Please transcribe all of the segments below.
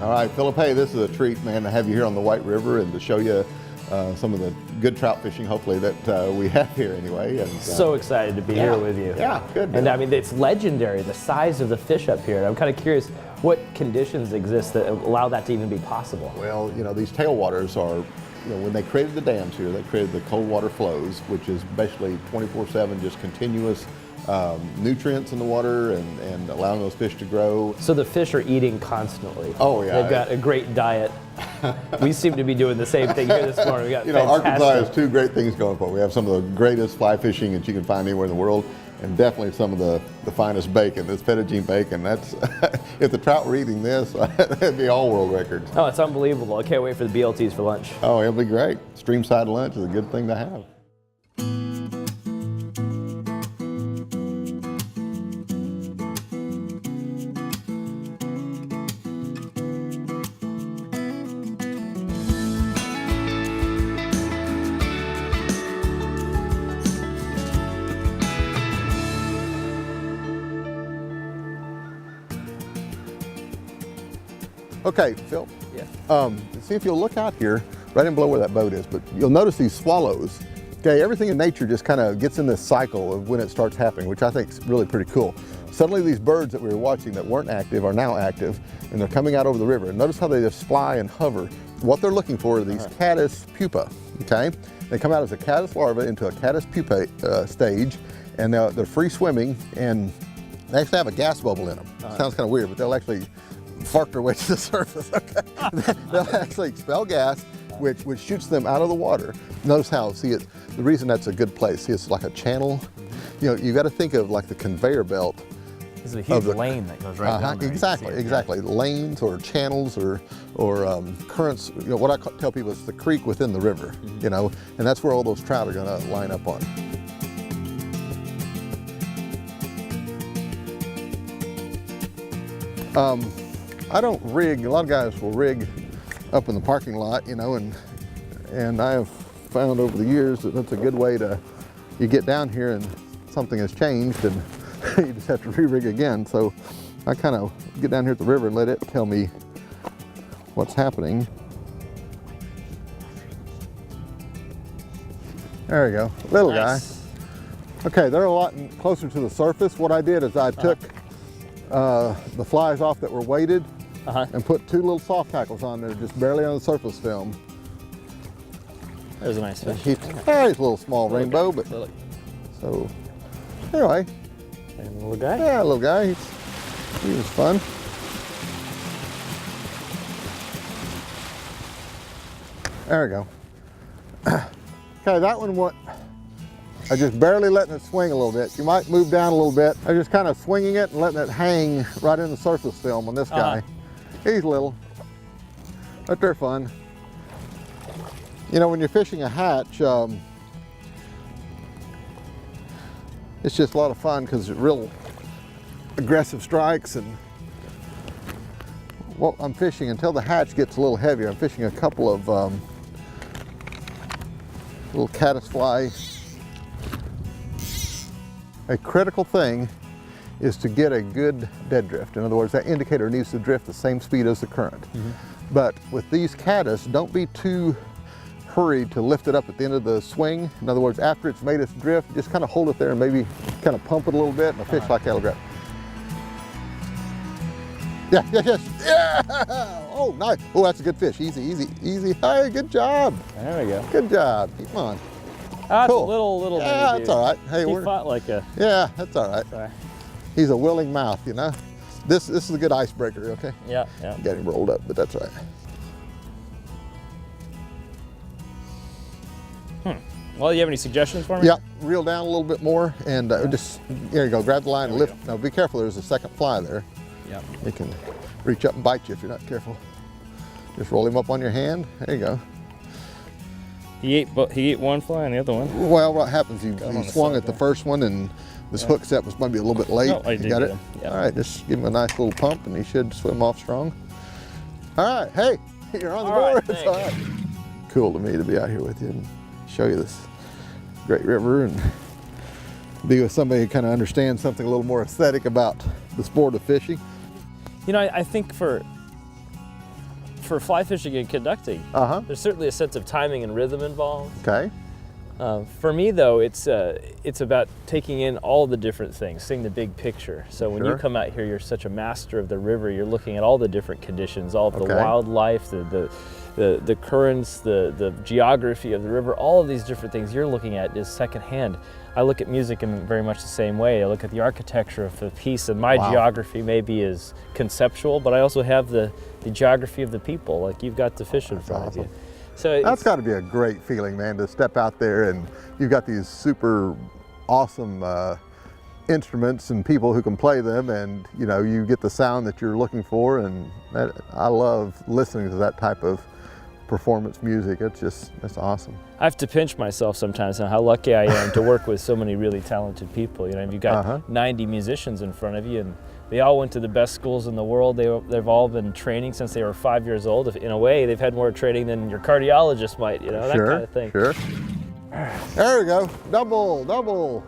All right, Philip, hey, this is a treat, man, to have you here on the White River and to show you some of the good trout fishing, hopefully, that we have here anyway. And, so excited to be here with you. Yeah, good. And I mean, it's legendary, the size of the fish up here. And I'm kind of curious what conditions exist that allow that to even be possible. Well, you know, these tailwaters are, you know, when they created the dams here, they created the cold water flows, which is basically 24/7, just continuous nutrients in the water and allowing those fish to grow. So the fish are eating constantly. Oh yeah. They've got a great diet. We seem to be doing the same thing here this morning. We got you know, fantastic. Arkansas has two great things going for it. We have some of the greatest fly fishing that you can find anywhere in the world, and definitely some of the finest bacon. This fettuccine bacon, that's, if the trout were eating this, that'd be all world records. Oh, it's unbelievable. I can't wait for the BLTs for lunch. Oh, it'll be great. Streamside lunch is a good thing to have. Okay, Phil. Yeah. See if you'll look out here, right in below where that boat is, but you'll notice these swallows. Okay, everything in nature just kind of gets in this cycle of when it starts happening, which I think is really pretty cool. Suddenly these birds that we were watching that weren't active are now active, and they're coming out over the river. And notice how they just fly and hover. What they're looking for are these caddis pupa, okay? They come out as a caddis larva into a caddis pupa stage, and they're free swimming, and they actually have a gas bubble in them. Sounds kind of weird, but they'll actually fart their way to the surface, okay? They'll actually expel gas, which shoots them out of the water. Notice how, see it, the reason that's a good place, see it's like a channel. You know, you got to think of like the conveyor belt. This is a huge lane that goes right down there. Exactly. Lanes or channels or currents. You know, what I tell people is the creek within the river, you know, and that's where all those trout are going to line up on. I don't rig, a lot of guys will rig up in the parking lot, you know, and I have found over the years that that's a good way to, you get down here and something has changed and you just have to re-rig again. So I kind of get down here at the river and let it tell me what's happening. There we go, little guy. Okay, they're a lot closer to the surface. What I did is I took the flies off that were weighted and put two little soft tackles on there, just barely on the surface film. There's a nice fish. He's a little small rainbow, but so anyway. And a little guy? Yeah, a little guy. He was fun. There we go. Okay, that one I just barely letting it swing a little bit. You might move down a little bit. I'm just kind of swinging it and letting it hang right in the surface film on this guy. He's little, but they're fun. You know, when you're fishing a hatch, it's just a lot of fun because it's real aggressive strikes. And what I'm fishing, until the hatch gets a little heavier, I'm fishing a couple of little caddisfly. A critical thing is to get a good dead drift. In other words, that indicator needs to drift the same speed as the current. But with these caddis, don't be too hurried to lift it up at the end of the swing. In other words, after it's made its drift, just kind of hold it there and maybe kind of pump it a little bit, and a fish like that'll grab. Yeah! Oh, nice. Oh, that's a good fish. Easy. Hey, good job. There we go. Good job. Keep on. That's cool. a little Yeah, that's all right. Hey, he fought like a... Yeah, that's all right. Sorry. He's a willing mouth, you know. This is a good icebreaker, okay? Yeah. Got him rolled up, but that's all right. Well, you have any suggestions for me? Yeah, reel down a little bit more and just, there you go, grab the line and lift. Now be careful, there's a second fly there. Yeah. It can reach up and bite you if you're not careful. Just roll him up on your hand, there you go. He ate one fly and the other one. Well, what happens, he swung at the first one and this hook set was maybe a little bit late. No, I did got get it? him. Yeah. All right, just give him a nice little pump and he should swim off strong. All right, hey, you're on the board. It's all right. Cool to me to be out here with you and show you this great river and be with somebody who kind of understands something a little more aesthetic about the sport of fishing. You know, I think for for fly fishing and conducting, there's certainly a sense of timing and rhythm involved. Okay. For me, though, it's about taking in all the different things, seeing the big picture. So when you come out here, you're such a master of the river. You're looking at all the different conditions, all of the wildlife, the currents, the geography of the river, all of these different things you're looking at is secondhand. I look at music in very much the same way. I look at the architecture of the piece, and my geography maybe is conceptual, but I also have the geography of the people, like you've got the fish in front of you. So that's got to be a great feeling, man, to step out there and you've got these super awesome instruments and people who can play them, and you know, you get the sound that you're looking for, and I love listening to that type of performance music. It's awesome. I have to pinch myself sometimes on how lucky I am to work with so many really talented people. You know, you've got 90 musicians in front of you, and they all went to the best schools in the world. They've all been training since they were 5 years old. In a way, they've had more training than your cardiologist might, you know, that kind of thing. Sure. There we go. Double.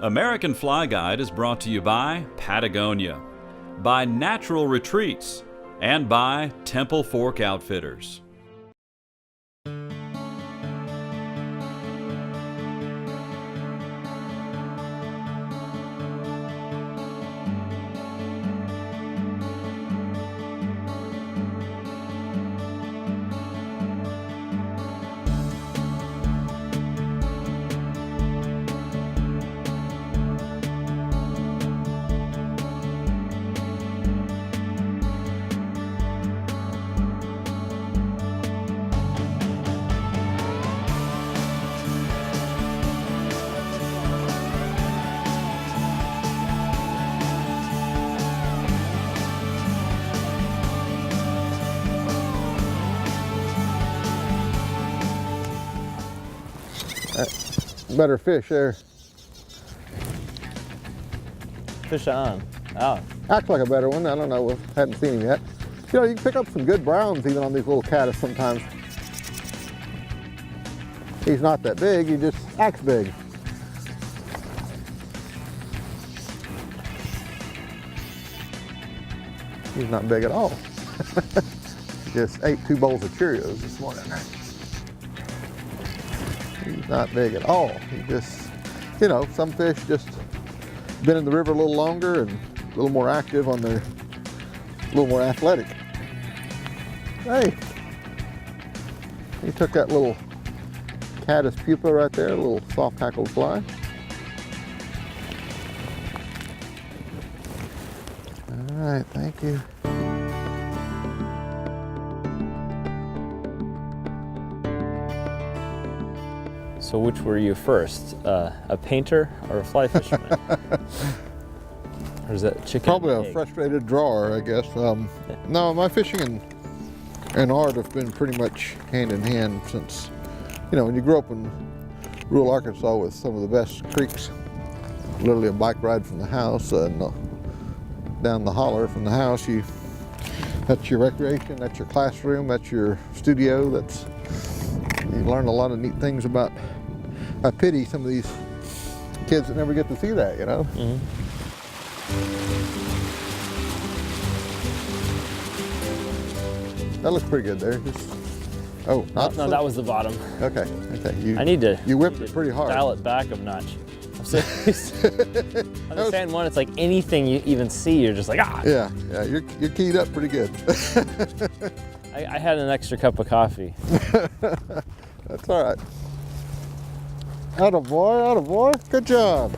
American Fly Guide is brought to you by Patagonia, by Natural Retreats, and by Temple Fork Outfitters. Better fish there. Fish on. Oh. Acts like a better one. I don't know. Hadn't seen him yet. You know, you can pick up some good browns even on these little caddis sometimes. He's not that big. He just acts big. He's not big at all. Just ate 2 bowls of Cheerios this morning. He's not big at all. He just, you know, some fish just been in the river a little longer and a little more active on their, a little more athletic. Hey, he took that little caddis pupa right there, a little soft-hackled fly. All right, thank you. So which were you first, a painter or a fly fisherman? Or is that chicken? Probably a frustrated drawer, I guess. No, my fishing and art have been pretty much hand in hand since, you know, when you grew up in rural Arkansas with some of the best creeks, literally a bike ride from the house and down the holler from the house, that's your recreation, that's your classroom, that's your studio, you learn a lot of neat things about. I pity some of these kids that never get to see that, you know? That looks pretty good there. Oh, no, that was the bottom. Okay. I need to. You whipped it pretty hard. Dial it back a notch. I'm saying one, it's like anything you even see, you're just like, ah. Yeah, you're keyed up pretty good. I had an extra cup of coffee. That's all right. Atta boy. Good job.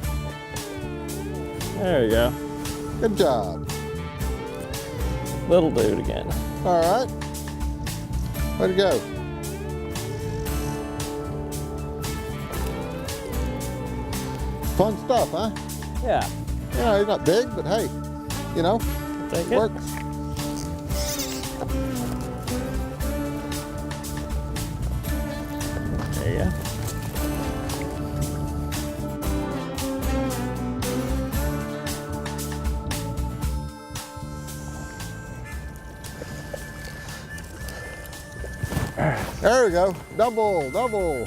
There you go. Good job. Little dude again. All right. Way to go. Fun stuff, huh? Yeah. Yeah, he's not big, but hey, you know, it works. There you go. There we go. Double.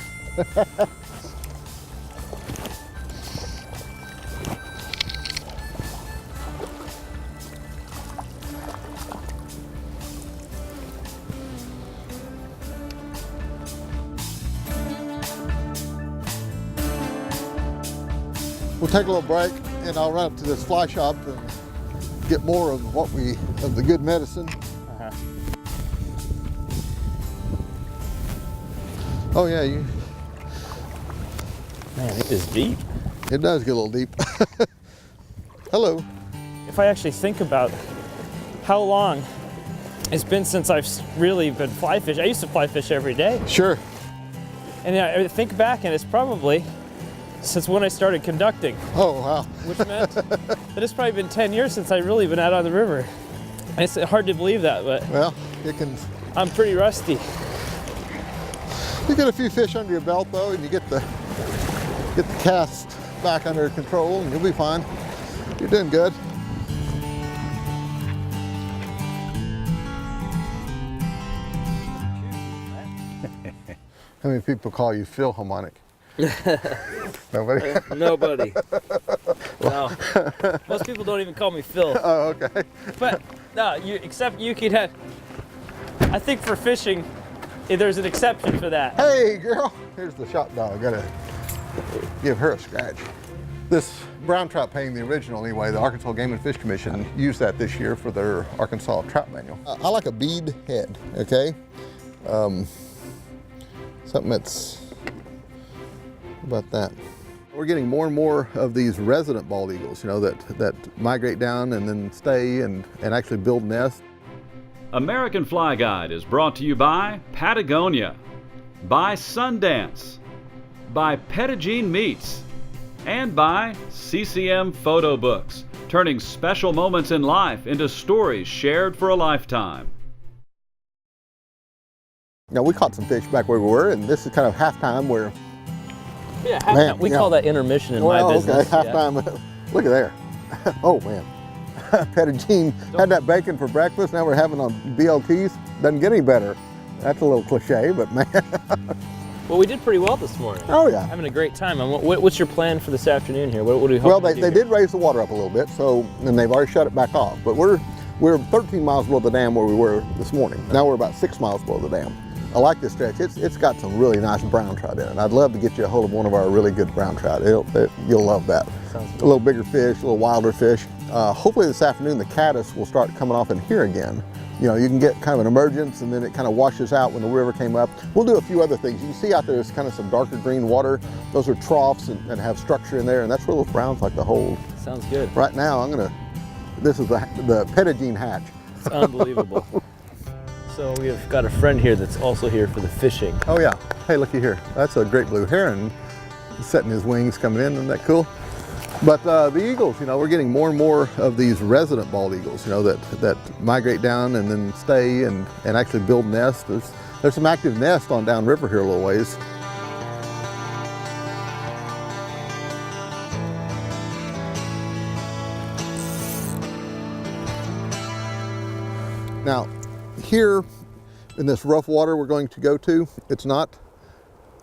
We'll take a little break and I'll run up to this fly shop and get more of the good medicine. Oh yeah, Man, it is deep. It does get a little deep. Hello. If I actually think about how long it's been since I've really been fly fishing, I used to fly fish every day. Sure. And I think back and it's probably since when I started conducting. Oh, wow. Which meant that it's probably been 10 years since I've really been out on the river. It's hard to believe that, but well, it can. I'm pretty rusty. You get a few fish under your belt though, and you get the cast back under control, and you'll be fine. You're doing good. How many people call you Philharmonic? Nobody? Nobody. No. Most people don't even call me Phil. Oh, okay. But no, except you could have. I think for fishing, there's an exception for that. Hey, girl. Here's the shop dog. Gotta give her a scratch. This brown trout painting, the original anyway, the Arkansas Game and Fish Commission used that this year for their Arkansas trout manual. I like a bead head, okay? Something that's about that. We're getting more and more of these resident bald eagles, you know, that migrate down and then stay and actually build nests. American Fly Guide is brought to you by Patagonia, by Sundance, by Pettigene Meats, and by CCM Photo Books, turning special moments in life into stories shared for a lifetime. Now, we caught some fish back where we were, and this is kind of halftime where... Yeah, halftime. We call that intermission in my business. Okay, halftime. Yeah. Look at there. Oh, man. Pettigene had that bacon for breakfast. Now we're having on BLTs. Doesn't get any better. That's a little cliche, but man. Well, we did pretty well this morning. Oh, yeah. Having a great time. What's your plan for this afternoon here? What do you hope? Well, they did raise the water up a little bit, and they've already shut it back off. But we're 13 miles below the dam where we were this morning. Now we're about 6 miles below the dam. I like this stretch. It's got some really nice brown trout in it. I'd love to get you a hold of one of our really good brown trout. You'll love that. Sounds good. A little bigger fish, a little wilder fish. Hopefully this afternoon the caddis will start coming off in here again. You know, you can get kind of an emergence and then it kind of washes out when the river came up. We'll do a few other things. You can see out there is kind of some darker green water. Those are troughs and have structure in there, and that's where those browns like to hold. Sounds good. Right now, this is the Pettigene hatch. It's unbelievable. So we've got a friend here that's also here for the fishing. Oh yeah. Hey, looky here. That's a great blue heron setting his wings coming in. Isn't that cool? But the eagles, you know, we're getting more and more of these resident bald eagles, you know, that migrate down and then stay and actually build nests. There's some active nests on downriver here a little ways. Now, here in this rough water we're going to go to, it's not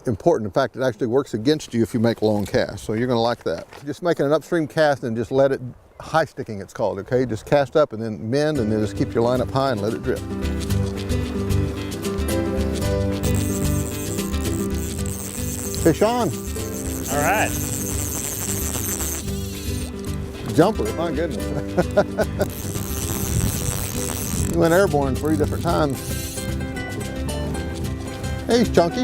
important. In fact, it actually works against you if you make long casts, so you're going to like that. Just making an upstream cast and just let it, high sticking it's called, okay? Just cast up and then mend and then just keep your line up high and let it drip. Fish on. All right. Jumper, my goodness. You went airborne 3 different times. Hey, he's chunky.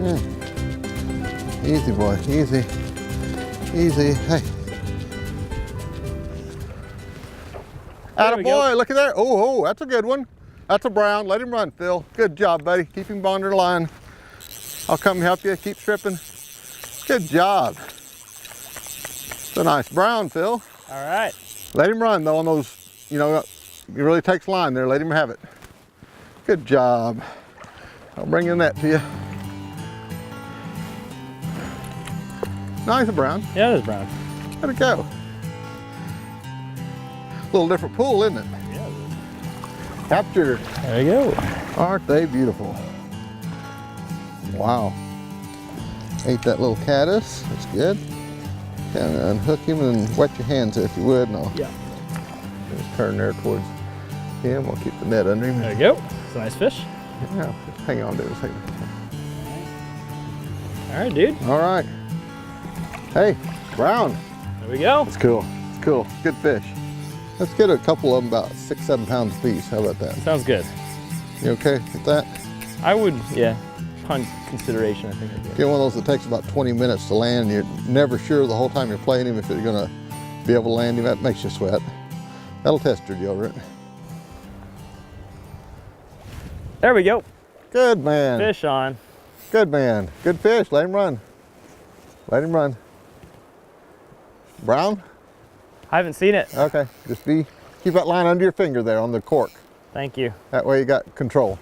Yeah. Easy, boy, easy. Easy, hey. Attaboy, look at that. Oh, that's a good one. That's a brown. Let him run, Phil. Good job, buddy. Keep him under the line. I'll come help you. Keep stripping. Good job. It's a nice brown, Phil. All right. Let him run, though, on those, you know, it really takes line there. Let him have it. Good job. I'll bring the net to you. Nice brown. Yeah, it is brown. Let it go. A little different pool, isn't it? Yeah, it is. Capture. There you go. Aren't they beautiful? Wow. Ate that little caddis. That's good. Kind of unhook him and wet your hands if you would. No. Yeah. Just turn there towards him. We'll keep the net under him. There you go. It's a nice fish. Yeah, just hang on to it a second. All right, dude. All right. Hey, brown. There we go. It's cool. It's cool. Good fish. Let's get a couple of them about 6-7 pounds a piece. How about that? Sounds good. You okay with that? I would, yeah. Upon consideration, I think I'd Get one of those that takes about 20 minutes to land. You're never sure the whole time you're playing him if you're gonna be able to land him. That makes you sweat. That'll test your deodorant. There we go. Good man. Fish on. Good man. Good fish. Let him run. Let him run. Brown? I haven't seen it. Okay. Just keep that line under your finger there on the cork. Thank you. That way you got control.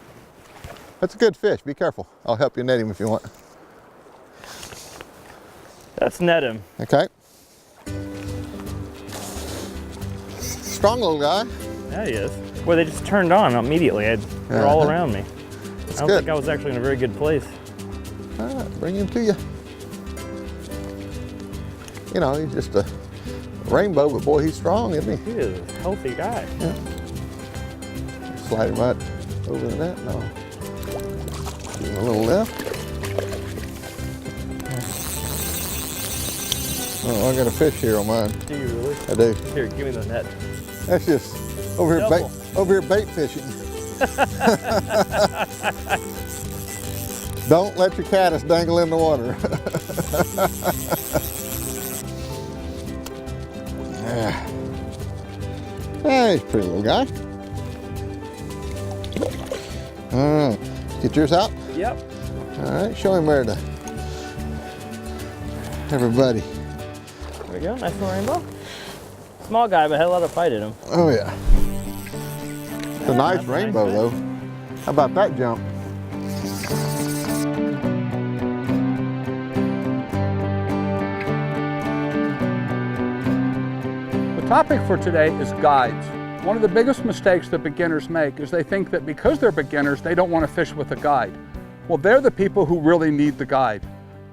That's a good fish. Be careful. I'll help you net him if you want. Let's net him. Okay. Strong little guy. Yeah, he is. Boy, they just turned on immediately. They're all around me. I don't think I was actually in a very good place. All right, bring him to you. You know, he's just a rainbow, but boy, he's strong, isn't he? He is a healthy guy. Yeah. Slide him right over the net. No. Give him a little lift. Oh, I got a fish here on mine. Do you really? I do. Here, give me the net. That's just over here bait fishing. Don't let your caddis dangle in the water. Yeah, he's a pretty little guy. All right, get yours out. Yep. All right, show him where to. Everybody. There we go, nice little rainbow. Small guy, but had a lot of fight in him. Oh yeah. It's a nice rainbow nice though. How about that jump? The topic for today is guides. One of the biggest mistakes that beginners make is they think that because they're beginners, they don't want to fish with a guide. Well, they're the people who really need the guide.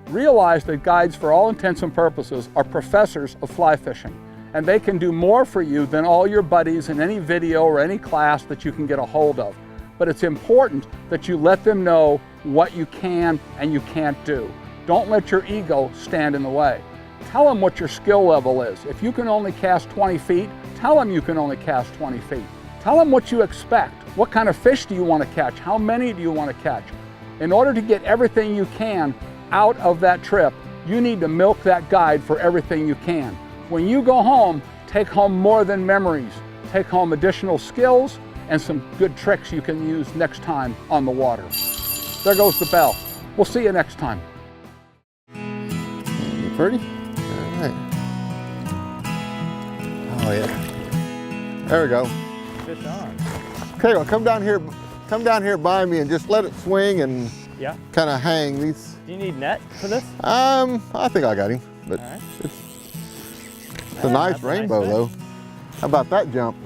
Realize that guides, for all intents and purposes, are professors of fly fishing, and they can do more for you than all your buddies in any video or any class that you can get a hold of. But it's important that you let them know what you can and you can't do. Don't let your ego stand in the way. Tell them what your skill level is. If you can only cast 20 feet, tell them you can only cast 20 feet. Tell them what you expect. What kind of fish do you want to catch? How many do you want to catch? In order to get everything you can out of that trip, you need to milk that guide for everything you can. When you go home, take home more than memories. Take home additional skills and some good tricks you can use next time on the water. There goes the bell. We'll see you next time. You pretty? All right. Oh yeah. There we go. Fish on. Okay, well, come down here by me and just let it swing and Yeah. kind of hang these. Do you need net for this? I think I got him, but All right. it's a nice that's a rainbow nice though. How about that jump?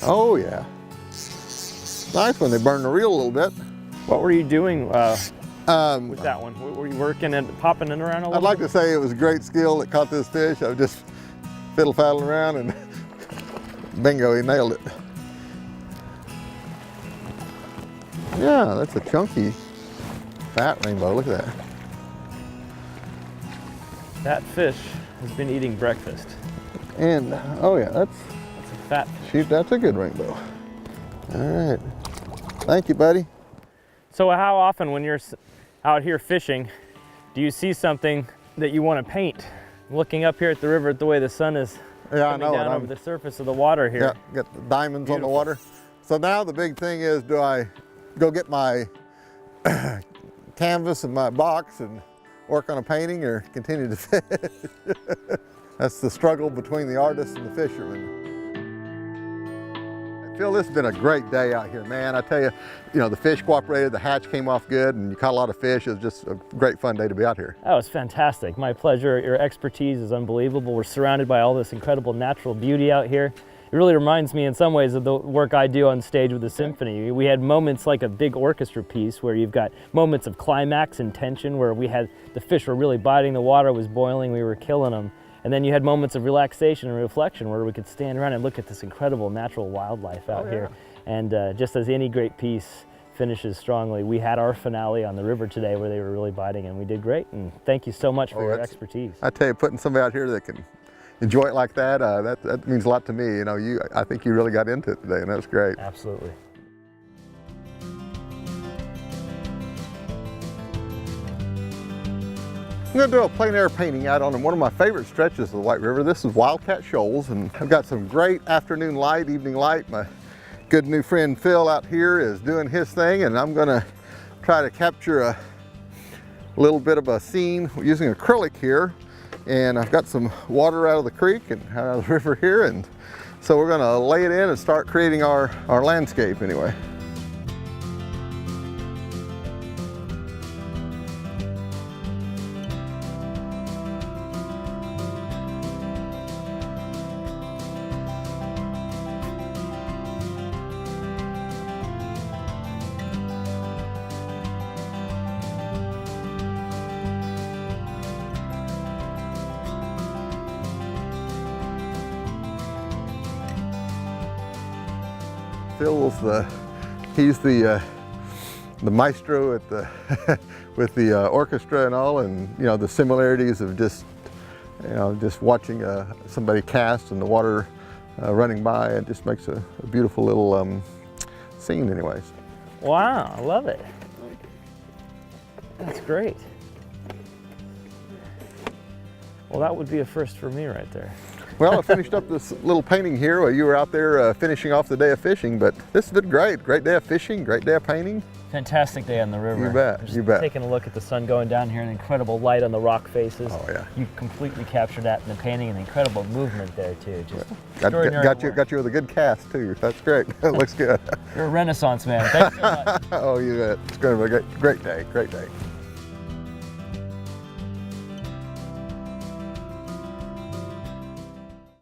Oh yeah. Nice when they burn the reel a little bit. What were you doing with that one? Were you working and popping it around a little I'd like bit? to say it was great skill that caught this fish. I was just fiddle-faddling around and bingo, he nailed it. Yeah, that's a chunky, fat rainbow. Look at that. That fish has been eating breakfast. And, oh yeah, that's It's a fat fish. shoot, that's a good rainbow. All right. Thank you, buddy. So how often when you're out here fishing, do you see something that you want to paint? Looking up here at the river at the way the sun is Yeah, I coming know down it. over the surface of the water here. Yeah, got the diamonds on the Beautiful. water. So now the big thing is, do I go get my canvas and my box and work on a painting or continue to fish? That's the struggle between the artist and the fisherman. Phil, this has been a great day out here, man. I tell you, the fish cooperated, the hatch came off good, and you caught a lot of fish. It was just a great fun day to be out here. That was fantastic. My pleasure. Your expertise is unbelievable. We're surrounded by all this incredible natural beauty out here. It really reminds me in some ways of the work I do on stage with the symphony. We had moments like a big orchestra piece where you've got moments of climax and tension where the fish were really biting, the water was boiling, we were killing them. And then you had moments of relaxation and reflection where we could stand around and look at this incredible natural wildlife out here. And just as any great piece, finishes strongly. We had our finale on the river today where they were really biting, and we did great. And thank you so much for your expertise. I tell you, putting somebody out here that can enjoy it like that, that means a lot to me. You know, I think you really got into it today, and that's great. Absolutely. I'm going to do a plein air painting out on one of my favorite stretches of the White River. This is Wildcat Shoals, and I've got some great afternoon light, evening light. My good new friend Phil out here is doing his thing, and I'm going to try to capture a little bit of a scene using acrylic here. And I've got some water out of the creek and out of the river here, and so we're going to lay it in and start creating our landscape anyway. He's the maestro at the with the orchestra and all, and you know, the similarities of just watching somebody cast and the water running by. It just makes a beautiful little scene anyways. Wow, I love it. That's great. Well, that would be a first for me right there. Well, I finished up this little painting here while you were out there finishing off the day of fishing, but this has been great. Great day of fishing, great day of painting. Fantastic day on the river. You bet, Just you bet. Taking a look at the sun going down here and incredible light on the rock faces. Oh yeah. You completely captured that in the painting, and incredible movement there too. Just got you with a good cast too. That's great. It looks good. You're a Renaissance man. Thanks so much. Oh, you bet. It's going to be a great day. Great day.